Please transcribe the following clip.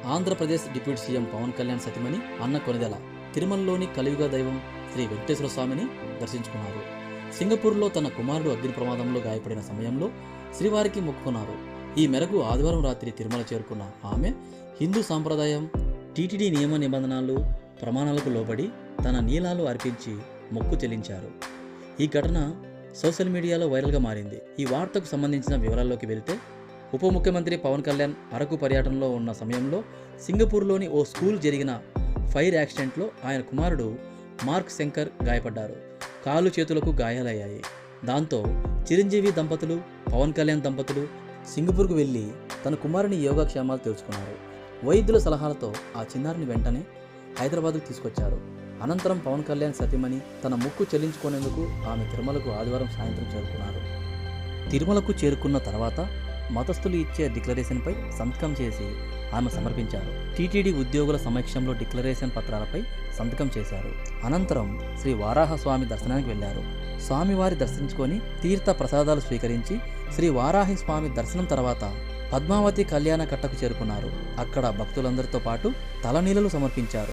Andhra Pradesh deputy CM Pawan Kalyan సతీమణి అన్న కొనిదెల తిరుమలలోని కలియుగ దైవం శ్రీ వెంకటేశ్వర స్వామిని దర్శించుకున్నారు. సింగపూర్లో తన కుమారుడు అగ్ని ప్రమాదంలో గాయపడిన సమయంలో శ్రీవారికి మొక్కుకున్నారు. ఈ మేరకు ఆదివారం రాత్రి తిరుమల చేరుకున్న ఆమె హిందూ సాంప్రదాయం, టీటీడీ నియమ నిబంధనలు, ప్రమాణాలకు లోబడి తన నీలాలు అర్పించి మొక్కు చెల్లించారు. ఈ ఘటన సోషల్ మీడియాలో వైరల్గా మారింది. ఈ వార్తకు సంబంధించిన వివరాల్లోకి వెళ్తే, ఉప ముఖ్యమంత్రి పవన్ కళ్యాణ్ అరకు పర్యటనలో ఉన్న సమయంలో సింగపూర్లోని ఓ స్కూల్ జరిగిన ఫైర్ యాక్సిడెంట్లో ఆయన కుమారుడు మార్క్ శంకర్ గాయపడ్డారు. కాలు చేతులకు గాయాలయ్యాయి. దాంతో చిరంజీవి దంపతులు, పవన్ కళ్యాణ్ దంపతులు సింగపూర్కు వెళ్ళి తన కుమారుని యోగక్షేమాలు తెలుసుకున్నారు. వైద్యుల సలహాలతో ఆ చిన్నారిని వెంటనే హైదరాబాద్కు తీసుకొచ్చారు. అనంతరం పవన్ కళ్యాణ్ సతీమణి తన మొక్కు చెల్లించుకునేందుకు ఆమె తిరుమలకు ఆదివారం సాయంత్రం చేరుకున్నారు. తిరుమలకు చేరుకున్న తర్వాత మతస్థులు ఇచ్చే డిక్లరేషన్పై సంతకం చేసి ఆమె సమర్పించారు. టీటీడీ ఉద్యోగుల సమక్షంలో డిక్లరేషన్ పత్రాలపై సంతకం చేశారు. అనంతరం శ్రీ వారాహ స్వామి దర్శనానికి వెళ్లారు. స్వామివారి దర్శించుకొని తీర్థ ప్రసాదాలు స్వీకరించి శ్రీ వారాహి స్వామి దర్శనం తర్వాత పద్మావతి కళ్యాణ కట్టకు చేరుకున్నారు. అక్కడ భక్తులందరితో పాటు తలనీలలు సమర్పించారు.